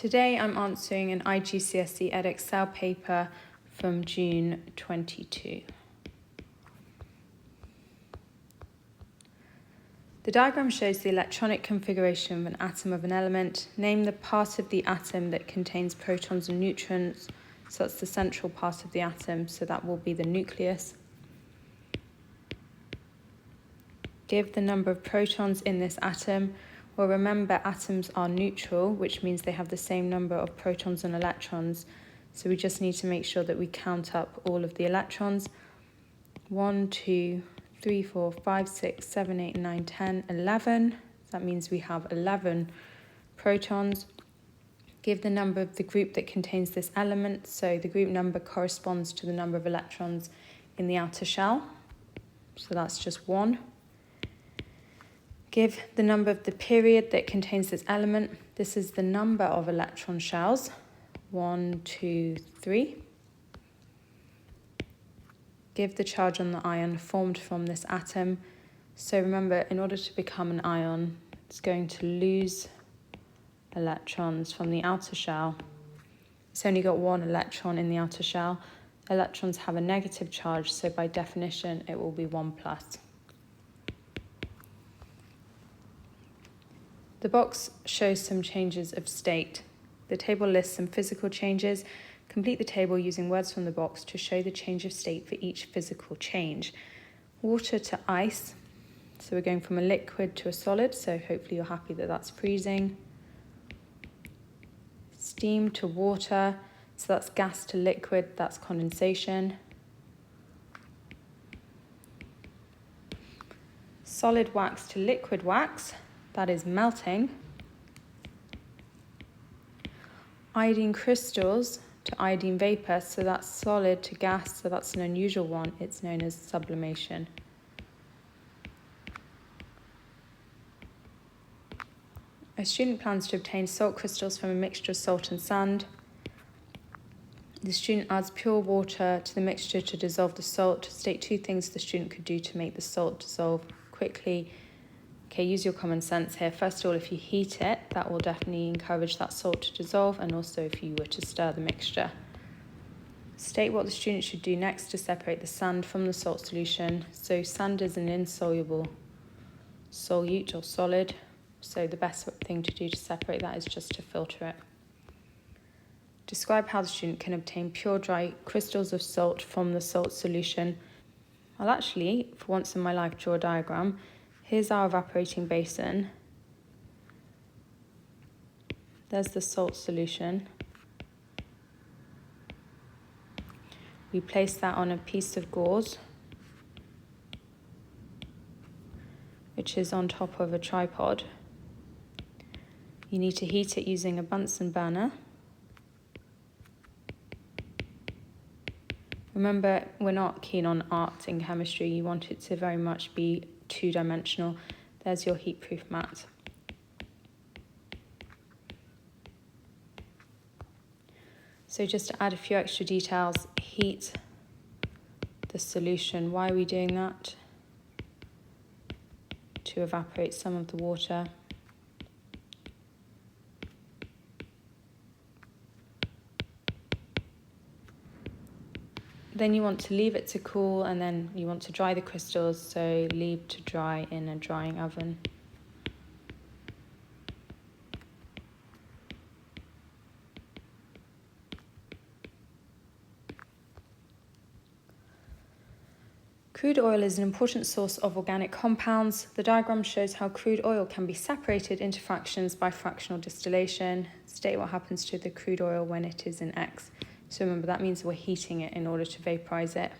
Today I'm answering an IGCSE Edexcel paper from June 22. The diagram shows the electronic configuration of an atom of an element. Name the part of the atom that contains protons and neutrons. So that's the central part of the atom, so that will be the nucleus. Give the number of protons in this atom. Well, remember, atoms are neutral, which means they have the same number of protons and electrons. So we just need to make sure that we count up all of the electrons. 1, 2, 3, 4, 5, 6, 7, 8, 9, 10, 11. That means we have 11 protons. Give the number of the group that contains this element. So the group number corresponds to the number of electrons in the outer shell. So that's just 1. Give the number of the period that contains this element. This is the number of electron shells. 1, 2, 3. Give the charge on the ion formed from this atom. So remember, in order to become an ion, it's going to lose electrons from the outer shell. It's only got 1 electron in the outer shell. Electrons have a negative charge, so by definition, it will be 1+. The box shows some changes of state. The table lists some physical changes. Complete the table using words from the box to show the change of state for each physical change. Water to ice. So we're going from a liquid to a solid, so hopefully you're happy that that's freezing. Steam to water, so that's gas to liquid, that's condensation. Solid wax to liquid wax. That is melting. Iodine crystals to iodine vapor, so that's solid to gas, so that's an unusual one. It's known as sublimation. A student plans to obtain salt crystals from a mixture of salt and sand. The student adds pure water to the mixture to dissolve the salt. State 2 things the student could do to make the salt dissolve quickly. Okay, use your common sense here. First of all, if you heat it, that will definitely encourage that salt to dissolve, and also if you were to stir the mixture. State what the student should do next to separate the sand from the salt solution. So sand is an insoluble solute or solid, so the best thing to do to separate that is just to filter it. Describe how the student can obtain pure dry crystals of salt from the salt solution. I'll actually, for once in my life, draw a diagram. Here's our evaporating basin. There's the salt solution. We place that on a piece of gauze, which is on top of a tripod. You need to heat it using a Bunsen burner. Remember, we're not keen on art in chemistry. You want it to very much be two-dimensional. There's your heat-proof mat. So just to add a few extra details, heat the solution. Why are we doing that? To evaporate some of the water. Then you want to leave it to cool, and then you want to dry the crystals, so leave to dry in a drying oven. Crude oil is an important source of organic compounds. The diagram shows how crude oil can be separated into fractions by fractional distillation. State what happens to the crude oil when it is in X. So remember, that means we're heating it in order to vaporize it.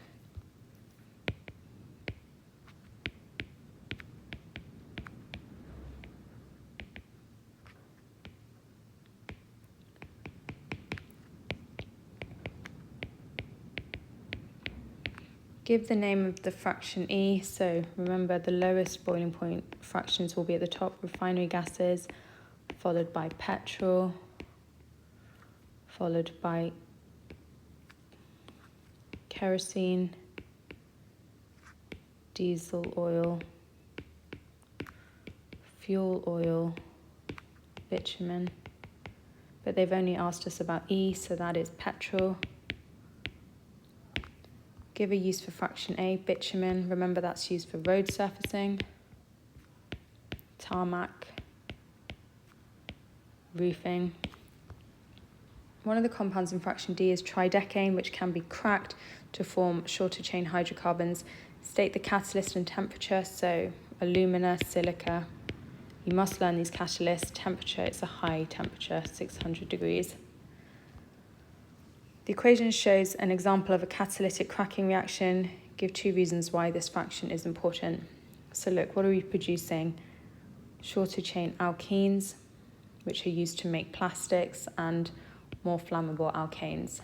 Give the name of the fraction E. So remember, the lowest boiling point fractions will be at the top: refinery gases, followed by petrol, followed by kerosene, diesel oil, fuel oil, bitumen, but they've only asked us about E, so that is petrol. Give a use for fraction A, bitumen. Remember that's used for road surfacing. Tarmac, roofing. One of the compounds in fraction D is tridecane, which can be cracked to form shorter chain hydrocarbons. State the catalyst and temperature, so alumina, silica. You must learn these catalysts. Temperature, it's a high temperature, 600 degrees. The equation shows an example of a catalytic cracking reaction. Give 2 reasons why this fraction is important. So look, what are we producing? Shorter chain alkenes, which are used to make plastics, and more flammable alkanes.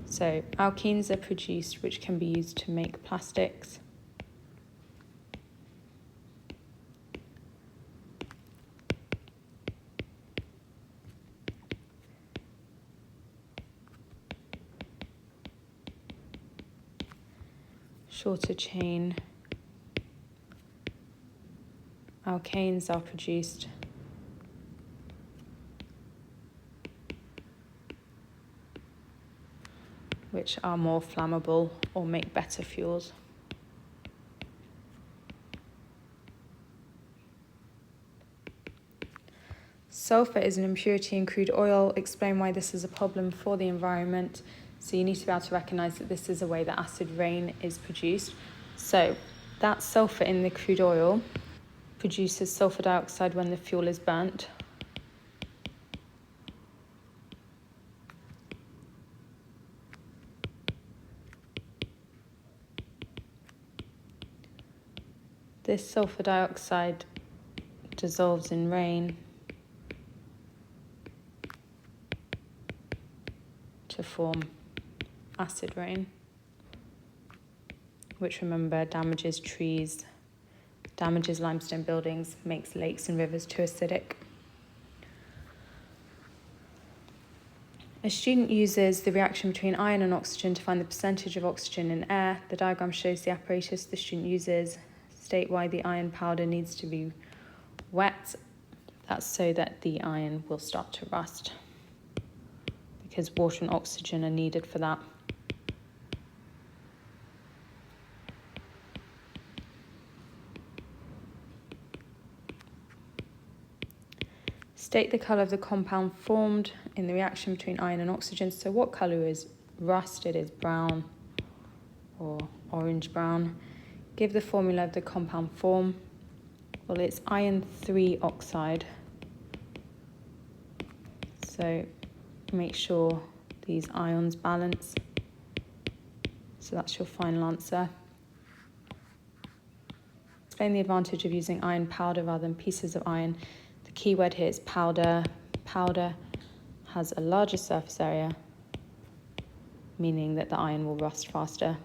So alkenes are produced, which can be used to make plastics. Shorter chain alkanes are produced which are more flammable or make better fuels. Sulfur is an impurity in crude oil. Explain why this is a problem for the environment. So you need to be able to recognise that this is a way that acid rain is produced. So that sulfur in the crude oil produces sulfur dioxide when the fuel is burnt. This sulfur dioxide dissolves in rain to form acid rain, which, remember, damages trees, damages limestone buildings, makes lakes and rivers too acidic. A student uses the reaction between iron and oxygen to find the percentage of oxygen in air. The diagram shows the apparatus the student uses. State why the iron powder needs to be wet. That's so that the iron will start to rust, because water and oxygen are needed for that. State the colour of the compound formed in the reaction between iron and oxygen. So what colour is rust? It is brown or orange-brown. Give the formula of the compound form. Well, it's iron 3 oxide. So make sure these ions balance. So that's your final answer. Explain the advantage of using iron powder rather than pieces of iron. The key word here is powder. Powder has a larger surface area, meaning that the iron will rust faster.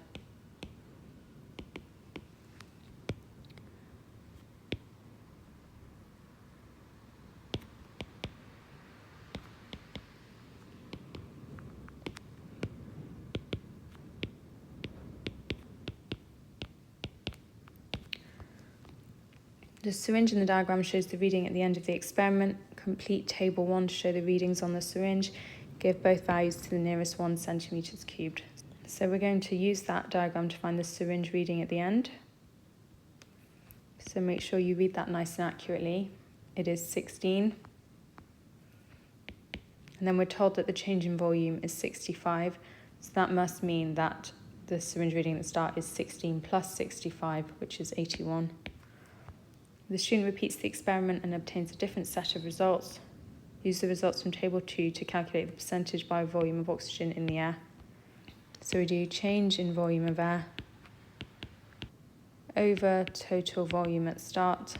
The syringe in the diagram shows the reading at the end of the experiment. Complete table 1 to show the readings on the syringe. Give both values to the nearest 1 centimetres cubed. So we're going to use that diagram to find the syringe reading at the end. So make sure you read that nice and accurately. It is 16. And then we're told that the change in volume is 65. So that must mean that the syringe reading at the start is 16 plus 65, which is 81. The student repeats the experiment and obtains a different set of results. Use the results from table 2 to calculate the percentage by volume of oxygen in the air. So we do change in volume of air over total volume at start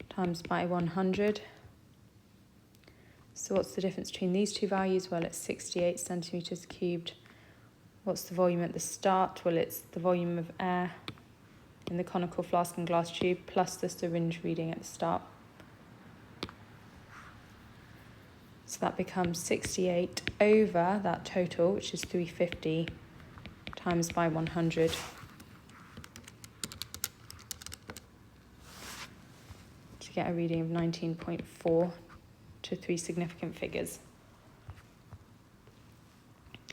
times by 100. So what's the difference between these two values? Well, it's 68 centimetres cubed. What's the volume at the start? Well, it's the volume of air in the conical flask and glass tube plus the syringe reading at the start. So that becomes 68 over that total, which is 350, times by 100. to get a reading of 19.4 to 3 significant figures.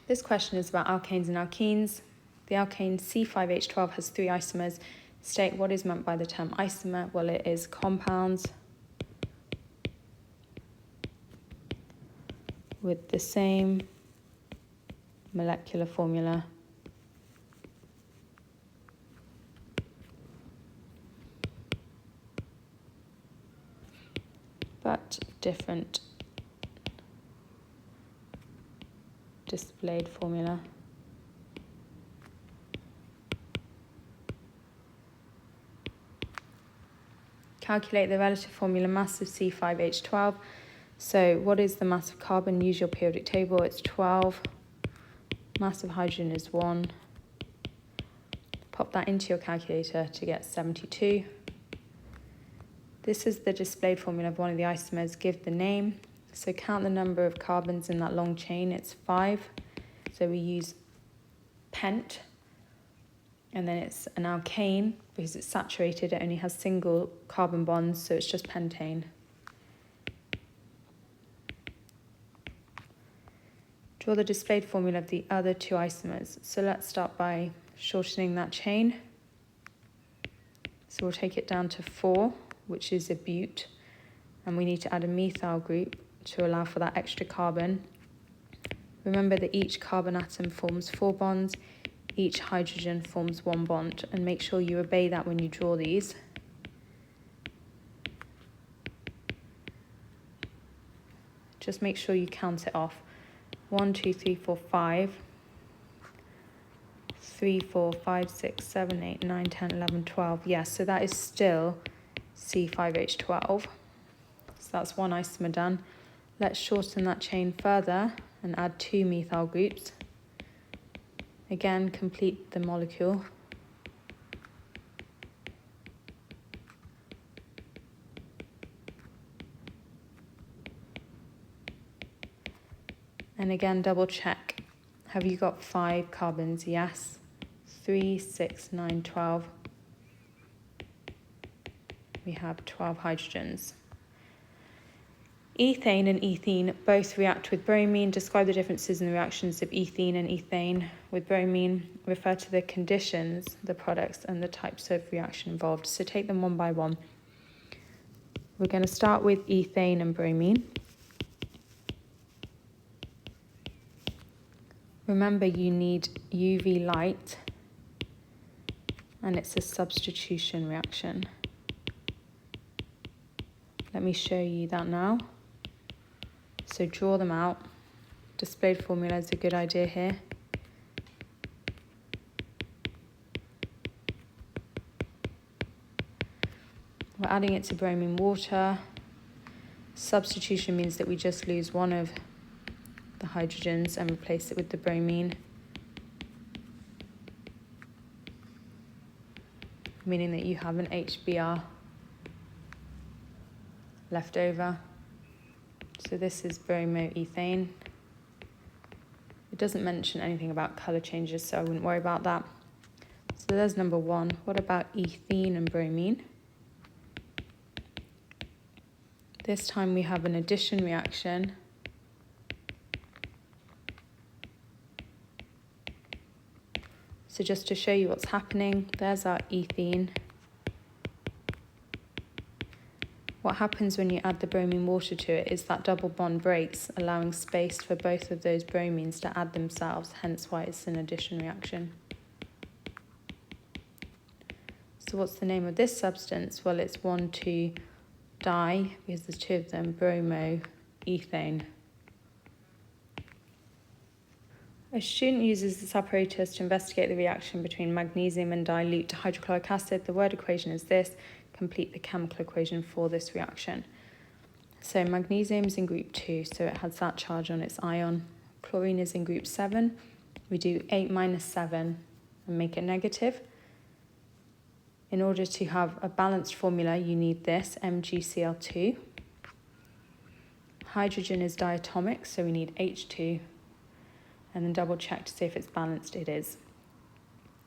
This question is about alkanes and alkenes. The alkane C5H12 has 3 isomers. State what is meant by the term isomer. Well, it is compounds with the same molecular formula but different displayed formula. Calculate the relative formula mass of C5H12. So what is the mass of carbon? Use your periodic table. It's 12. Mass of hydrogen is 1. Pop that into your calculator to get 72. This is the displayed formula of one of the isomers. Give the name. So count the number of carbons in that long chain. It's 5. So we use pent. And then it's an alkane because it's saturated. It only has single carbon bonds, so it's just pentane. Draw the displayed formula of the other 2 isomers. So let's start by shortening that chain. So we'll take it down to 4, which is a bute, and we need to add a methyl group to allow for that extra carbon. Remember that each carbon atom forms 4 bonds, each hydrogen forms 1 bond, and make sure you obey that when you draw these. Just make sure you count it off. 1, 2, 3, 4, 5. 3, 4, 5, 6, 7, 8, 9, 10, 11, 12. Yes, so that is still C5H12. So that's 1 isomer done. Let's shorten that chain further and add 2 methyl groups. Again, complete the molecule. And again, double check. Have you got 5 carbons? Yes. 3, 6, 9, 12. We have 12 hydrogens. Ethane and ethene both react with bromine. Describe the differences in the reactions of ethene and ethane with bromine. Refer to the conditions, the products, and the types of reaction involved. So take them one by one. We're going to start with ethane and bromine. Remember, you need UV light, and it's a substitution reaction. Let me show you that now. So draw them out. Displayed formula is a good idea here. We're adding it to bromine water. Substitution means that we just lose one of the hydrogens and replace it with the bromine, meaning that you have an HBr left over. So this is bromoethane. It doesn't mention anything about colour changes, so I wouldn't worry about that. So there's number 1. What about ethene and bromine? This time we have an addition reaction. So just to show you what's happening, there's our ethene. What happens when you add the bromine water to it is that double bond breaks, allowing space for both of those bromines to add themselves, hence why it's an addition reaction. So what's the name of this substance? Well, it's 1,2-di, because there's 2 of them, bromoethane. A student uses this apparatus to investigate the reaction between magnesium and dilute hydrochloric acid. The word equation is this. Complete the chemical equation for this reaction. So magnesium is in group 2, so it has that charge on its ion. Chlorine is in group 7. We do 8 minus 7 and make it negative. In order to have a balanced formula, you need this, MgCl2. Hydrogen is diatomic, so we need H2. And then double check to see if it's balanced. It is.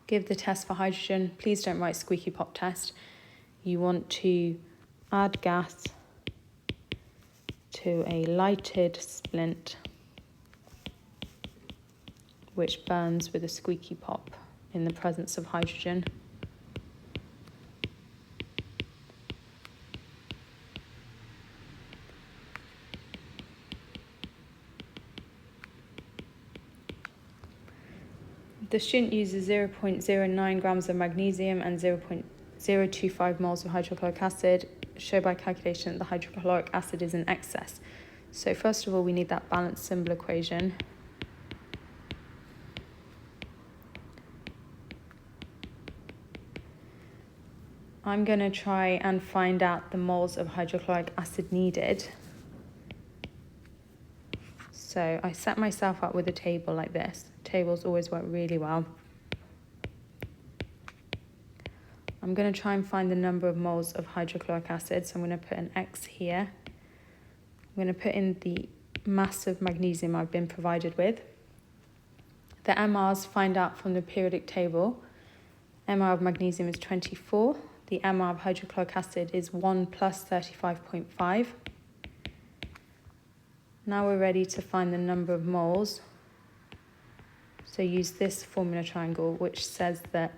Give the test for hydrogen. Please don't write squeaky pop test. You want to add gas to a lighted splint which burns with a squeaky pop in the presence of hydrogen. The student uses 0.09 grams of magnesium and 0.025 moles of hydrochloric acid. Show by calculation that the hydrochloric acid is in excess. So first of all, we need that balanced symbol equation. I'm going to try and find out the moles of hydrochloric acid needed. So I set myself up with a table like this. Tables always work really well. I'm going to try and find the number of moles of hydrochloric acid. So I'm going to put an X here. I'm going to put in the mass of magnesium I've been provided with. The MRs find out from the periodic table. MR of magnesium is 24. The MR of hydrochloric acid is 1 plus 35.5. Now we're ready to find the number of moles. So use this formula triangle, which says that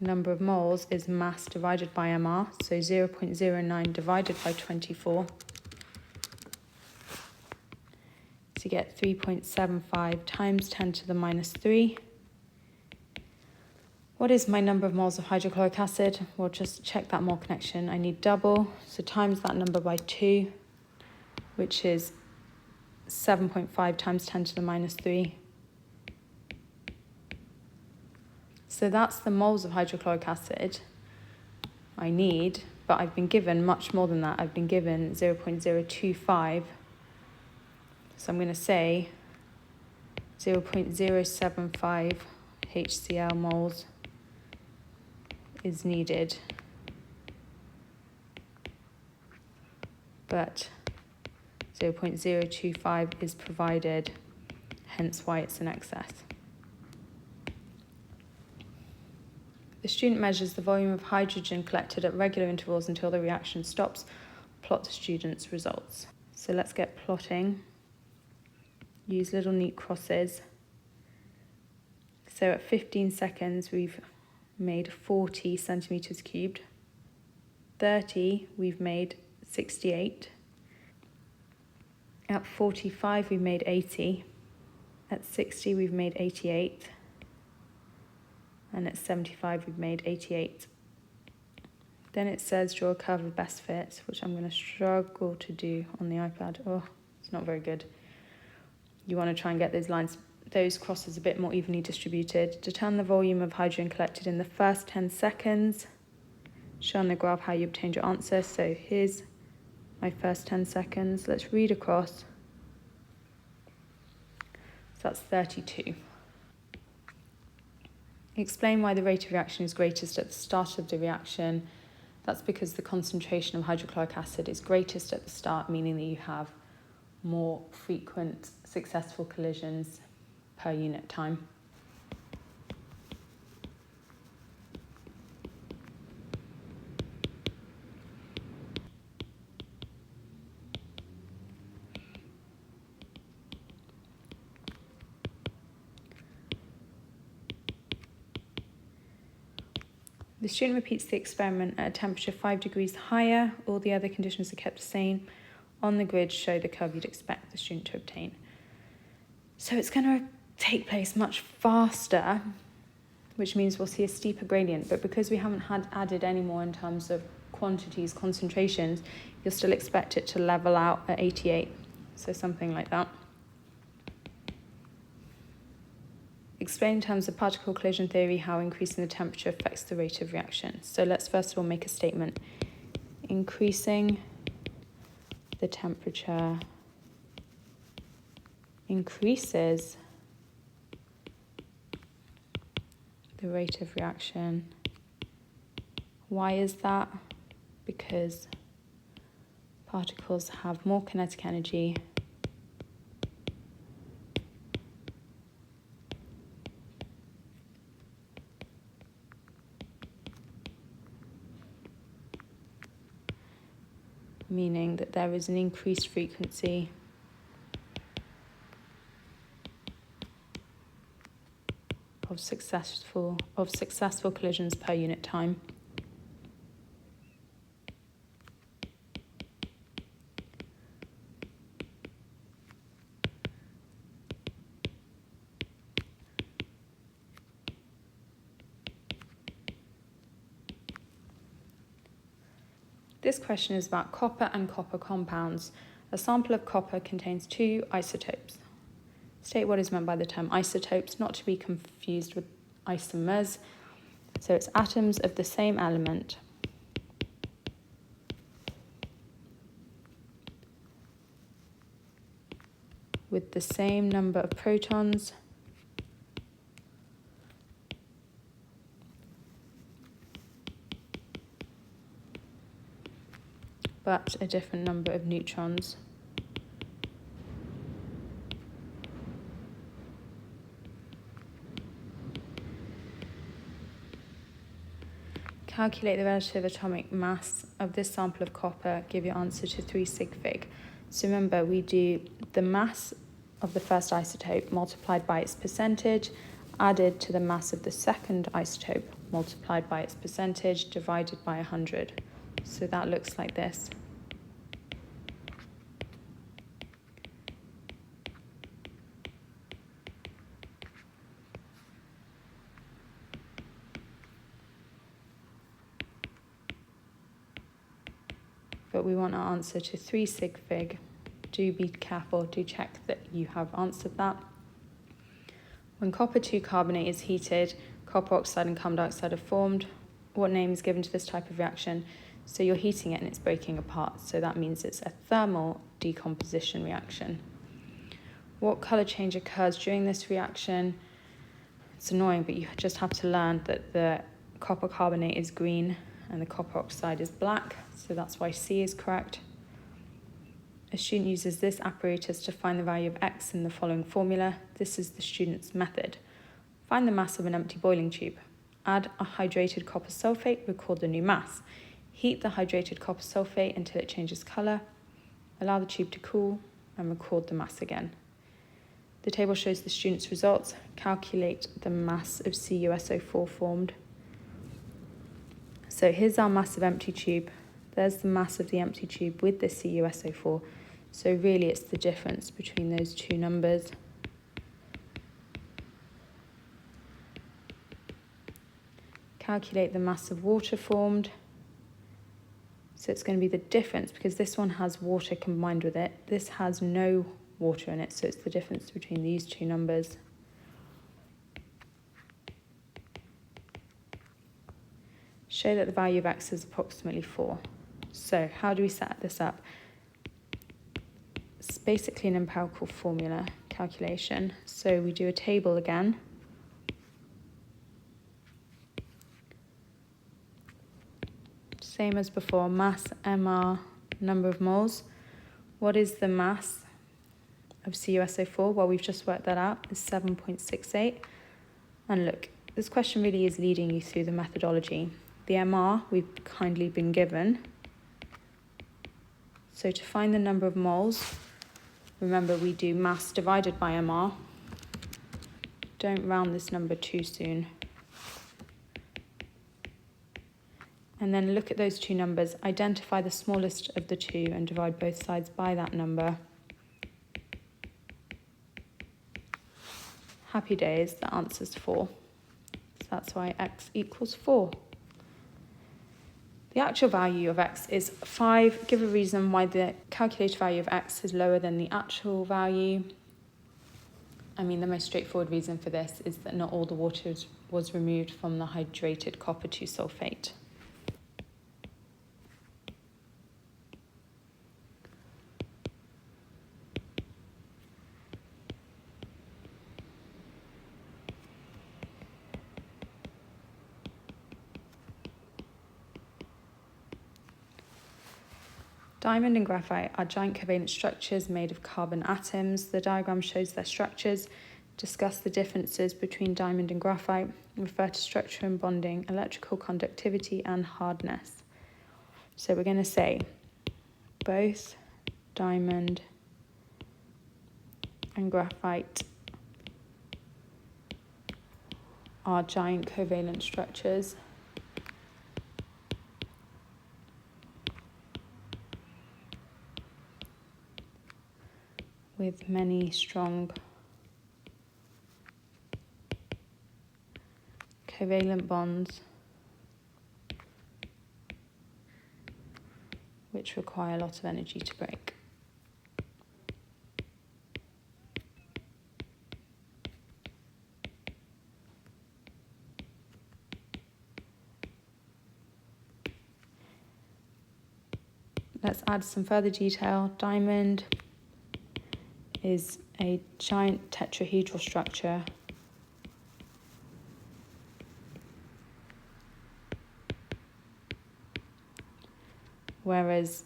number of moles is mass divided by MR, so 0.09 divided by 24 to get 3.75 times 10 to the minus 3. What is my number of moles of hydrochloric acid? Well, just check that mole connection. I need double, so times that number by 2, which is 7.5 times 10 to the minus 3. So that's the moles of hydrochloric acid I need, but I've been given much more than that. I've been given 0.025. So I'm going to say 0.075 HCl moles is needed. But 0.025 is provided, hence why it's in excess. The student measures the volume of hydrogen collected at regular intervals until the reaction stops. Plot the student's results. So let's get plotting. Use little neat crosses. So at 15 seconds, we've made 40 centimetres cubed. 30, we've made 68. At 45, we've made 80. At 60, we've made 88. And at 75, we've made 88. Then it says draw a curve of best fit, which I'm going to struggle to do on the iPad. Oh, it's not very good. You want to try and get those crosses a bit more evenly distributed. Determine the volume of hydrogen collected in the first 10 seconds. Show on the graph how you obtained your answer. So here's my first 10 seconds. Let's read across. So that's 32. Explain why the rate of reaction is greatest at the start of the reaction. That's because the concentration of hydrochloric acid is greatest at the start, meaning that you have more frequent successful collisions per unit time. The student repeats the experiment at a temperature 5 degrees higher. All the other conditions are kept the same. On the grid, show the curve you'd expect the student to obtain. So it's going to take place much faster, which means we'll see a steeper gradient. But because we haven't added any more in terms of quantities, concentrations, you'll still expect it to level out at 88. So something like that. Explain in terms of particle collision theory how increasing the temperature affects the rate of reaction. So let's first of all make a statement. Increasing the temperature increases the rate of reaction. Why is that? Because particles have more kinetic energy meaning that there is an increased frequency of successful collisions per unit time. This question is about copper and copper compounds. A sample of copper contains 2 isotopes. State what is meant by the term isotopes, not to be confused with isomers. So it's atoms of the same element with the same number of protons but a different number of neutrons. Calculate the relative atomic mass of this sample of copper. Give your answer to 3 sig fig. So remember, we do the mass of the first isotope multiplied by its percentage, added to the mass of the second isotope multiplied by its percentage, divided by 100. So that looks like this. But we want our answer to 3 sig fig. Do be careful, do check that you have answered that. When copper 2 carbonate is heated, copper oxide and carbon dioxide are formed. What name is given to this type of reaction? So you're heating it and it's breaking apart, so that means it's a thermal decomposition reaction. What colour change occurs during this reaction? It's annoying, but you just have to learn that the copper carbonate is green and the copper oxide is black, so that's why C is correct. A student uses this apparatus to find the value of X in the following formula. This is the student's method. Find the mass of an empty boiling tube. Add a hydrated copper sulfate, record the new mass. Heat the hydrated copper sulfate until it changes colour. Allow the tube to cool and record the mass again. The table shows the student's results. Calculate the mass of CuSO4 formed. So here's our mass of empty tube. There's the mass of the empty tube with the CuSO4. So really it's the difference between those two numbers. Calculate the mass of water formed. So it's going to be the difference, because this one has water combined with it. This has no water in it, so it's the difference between these two numbers. Show that the value of X is approximately 4. So how do we set this up? It's basically an empirical formula calculation. So we do a table again. Same as before, mass, MR, number of moles. What is the mass of CuSO4? Well, we've just worked that out. It's 7.68. And look, this question really is leading you through the methodology. The MR we've kindly been given. So to find the number of moles, remember we do mass divided by MR. Don't round this number too soon. And then look at those two numbers, identify the smallest of the two and divide both sides by that number. Happy days, the answer's 4. So that's why X equals 4. The actual value of X is 5. Give a reason why the calculated value of X is lower than the actual value. I mean, the most straightforward reason for this is that not all the water was removed from the hydrated copper 2 sulfate. Diamond and graphite are giant covalent structures made of carbon atoms. The diagram shows their structures. Discuss the differences between diamond and graphite. Refer to structure and bonding, electrical conductivity and hardness. So we're going to say both diamond and graphite are giant covalent structures. With many strong covalent bonds which require a lot of energy to break. Let's add some further detail. Diamond is a giant tetrahedral structure whereas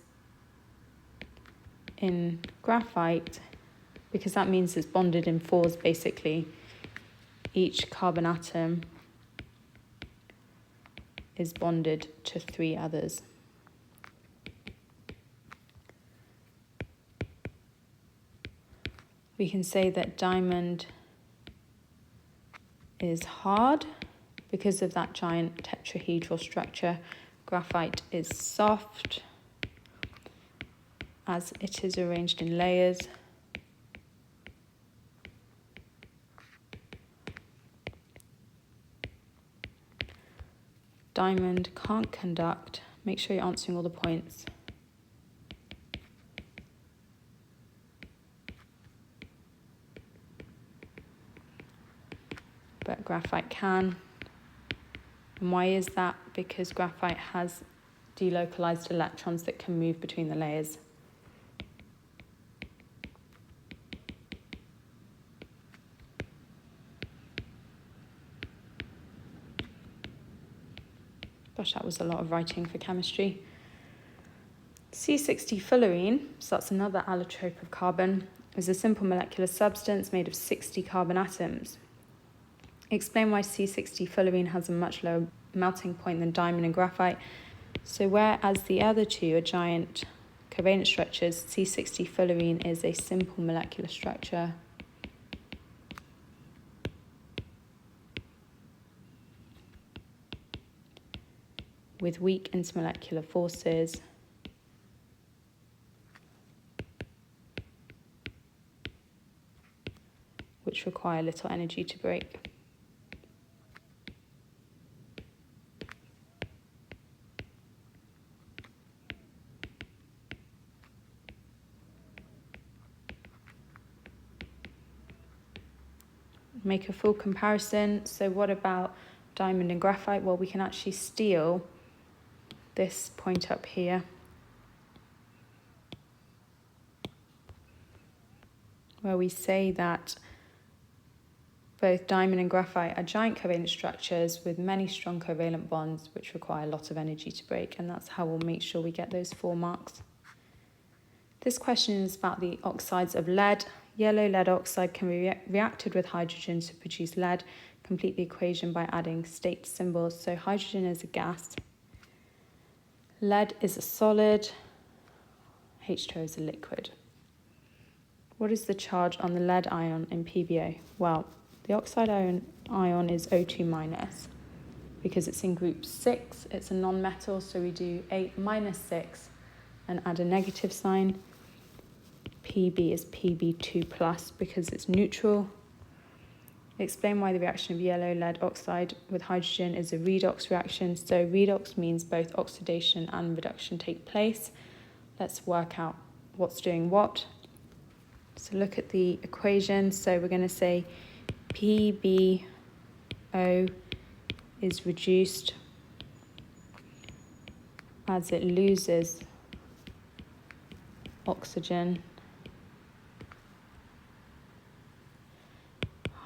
in graphite, because that means it's bonded in fours basically, each carbon atom is bonded to 3 others. We can say that diamond is hard because of that giant tetrahedral structure. Graphite is soft as it is arranged in layers. Diamond can't conduct. Make sure you're answering all the points. But graphite can. And why is that? Because graphite has delocalized electrons that can move between the layers. Gosh, that was a lot of writing for chemistry. C60 fullerene, so that's another allotrope of carbon, is a simple molecular substance made of 60 carbon atoms. Explain why C60 fullerene has a much lower melting point than diamond and graphite. So whereas the other two are giant covalent structures, C60 fullerene is a simple molecular structure. With weak intermolecular forces. Which require little energy to break. Make a full comparison. So what about diamond and graphite? Well, we can actually steal this point up here, where we say that both diamond and graphite are giant covalent structures with many strong covalent bonds which require a lot of energy to break, and that's how we'll make sure we get those 4 marks. This question is about the oxides of lead. Yellow lead oxide can be reacted with hydrogen to produce lead. Complete the equation by adding state symbols. So hydrogen is a gas, lead is a solid, H2O is a liquid. What is the charge on the lead ion in PbO? Well, the oxide ion is O2 minus. Because it's in group 6, it's a non-metal, so we do 8 minus 6 and add a negative sign. Pb is Pb2 plus because it's neutral. Explain why the reaction of yellow lead oxide with hydrogen is a redox reaction. So redox means both oxidation and reduction take place. Let's work out what's doing what. So look at the equation. So we're going to say PbO is reduced as it loses oxygen.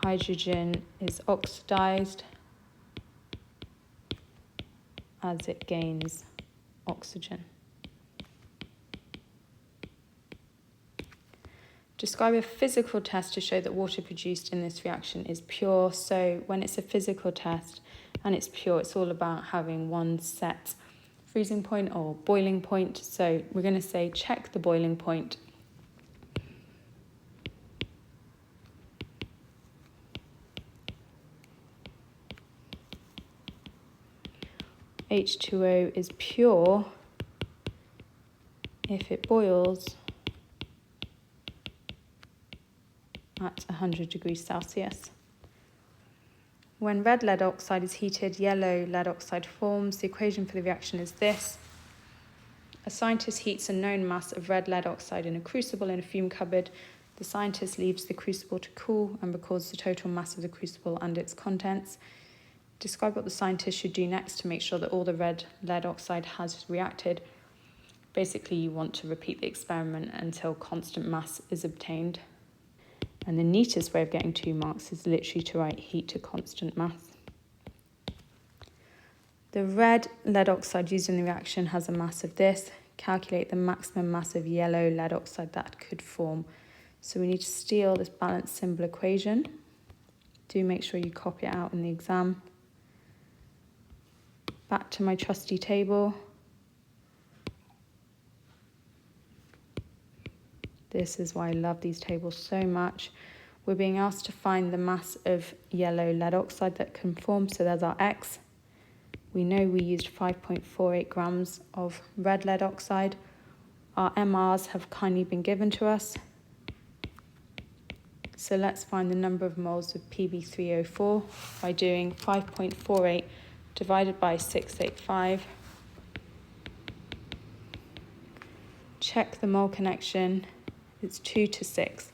Hydrogen is oxidized as it gains oxygen. Describe a physical test to show that water produced in this reaction is pure. So when it's a physical test and it's pure, it's all about having one set freezing point or boiling point. So we're going to say check the boiling point. H2O is pure if it boils at 100 degrees Celsius. When red lead oxide is heated, yellow lead oxide forms. The equation for the reaction is this. A scientist heats a known mass of red lead oxide in a crucible in a fume cupboard. The scientist leaves the crucible to cool and records the total mass of the crucible and its contents. Describe what the scientist should do next to make sure that all the red lead oxide has reacted. Basically, you want to repeat the experiment until constant mass is obtained. And the neatest way of getting 2 marks is literally to write heat to constant mass. The red lead oxide used in the reaction has a mass of this. Calculate the maximum mass of yellow lead oxide that could form. So we need to steal this balanced symbol equation. Do make sure you copy it out in the exam. Back to my trusty table. This is why I love these tables so much. We're being asked to find the mass of yellow lead oxide that can form, so there's our X. We know we used 5.48 grams of red lead oxide. Our MRs have kindly been given to us. So let's find the number of moles of Pb3O4 by doing 5.48 divided by 685. Check the mole connection. It's 2 to 6.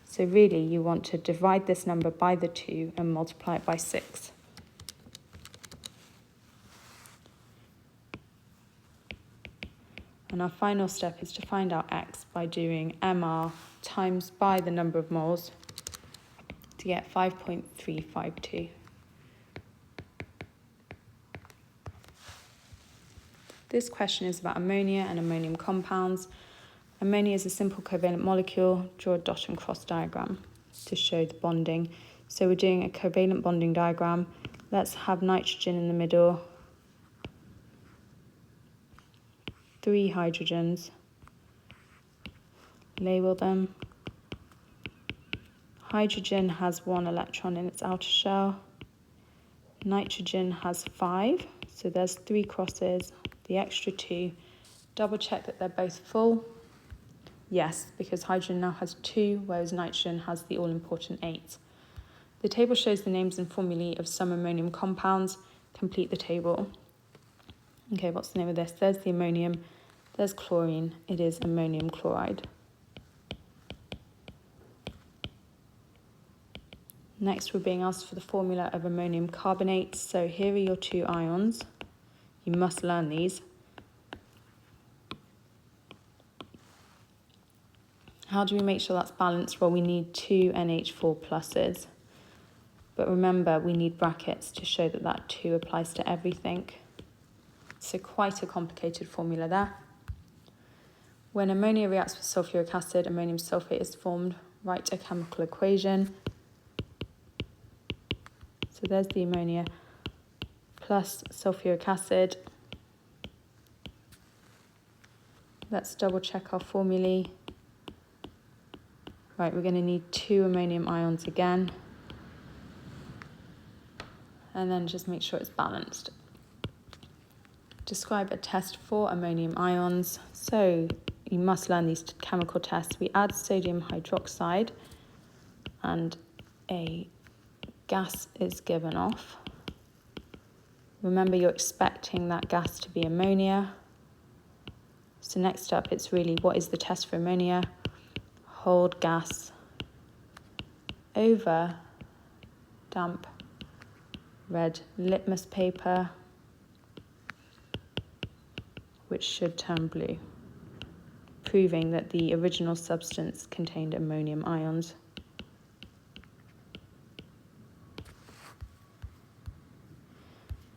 So really you want to divide this number by the 2 and multiply it by 6. And our final step is to find our X by doing MR times by the number of moles to get 5.352. This question is about ammonia and ammonium compounds. Ammonia is a simple covalent molecule. Draw a dot and cross diagram to show the bonding. So we're doing a covalent bonding diagram. Let's have nitrogen in the middle. 3 hydrogens. Label them. Hydrogen has 1 electron in its outer shell. Nitrogen has 5, so there's 3 crosses. The extra 2. Double check that they're both full. Yes, because hydrogen now has 2, whereas nitrogen has the all-important 8. The table shows the names and formulae of some ammonium compounds. Complete the table. Okay, what's the name of this? There's the ammonium, there's chlorine. It is ammonium chloride. Next, we're being asked for the formula of ammonium carbonate. So here are your 2 ions. You must learn these. How do we make sure that's balanced? Well, we need 2 NH4 pluses. But remember, we need brackets to show that that 2 applies to everything. So quite a complicated formula there. When ammonia reacts with sulfuric acid, ammonium sulfate is formed. Write a chemical equation. So there's the ammonia plus sulfuric acid. Let's double check our formulae. Right, we're going to need 2 ammonium ions again. And then just make sure it's balanced. Describe a test for ammonium ions. So you must learn these chemical tests. We add sodium hydroxide and a gas is given off. Remember, you're expecting that gas to be ammonia. So next up, it's really what is the test for ammonia? Hold gas over damp red litmus paper, which should turn blue, proving that the original substance contained ammonium ions.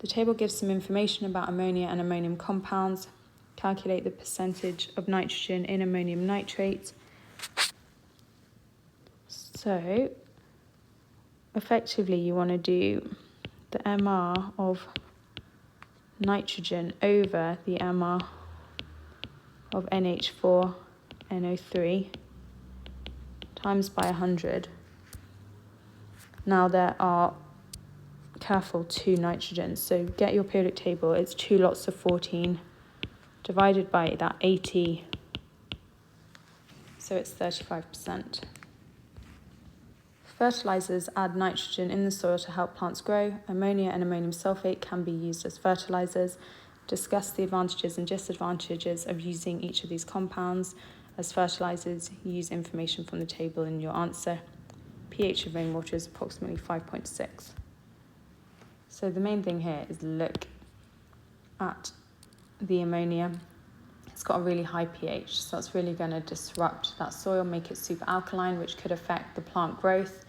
The table gives some information about ammonia and ammonium compounds. Calculate the percentage of nitrogen in ammonium nitrate. So, effectively you want to do the MR of nitrogen over the MR of NH4NO3 times by 100. Now there are, careful, 2 nitrogens, so get your periodic table. It's 2 lots of 14 divided by that 80, so it's 35%. Fertilizers add nitrogen in the soil to help plants grow. Ammonia and ammonium sulfate can be used as fertilizers. Discuss the advantages and disadvantages of using each of these compounds as fertilizers. Use information from the table in your answer. pH of rainwater is approximately 5.6. So the main thing here is look at the ammonia. It's got a really high pH, so it's really going to disrupt that soil, make it super alkaline, which could affect the plant growth.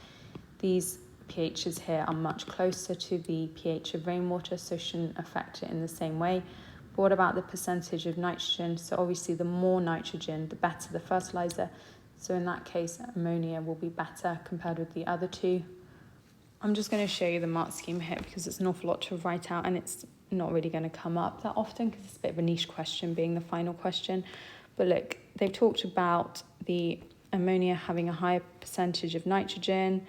These pHs here are much closer to the pH of rainwater, so shouldn't affect it in the same way. But what about the percentage of nitrogen? So obviously the more nitrogen, the better the fertilizer. So in that case, ammonia will be better compared with the other two. I'm just going to show you the mark scheme here because it's an awful lot to write out and it's not really going to come up that often because it's a bit of a niche question being the final question. But look, they've talked about the ammonia having a higher percentage of nitrogen.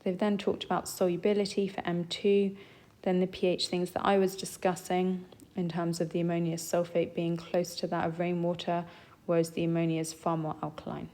They've then talked about solubility for M2, then the pH things that I was discussing in terms of the ammonium sulfate being close to that of rainwater, whereas the ammonia is far more alkaline.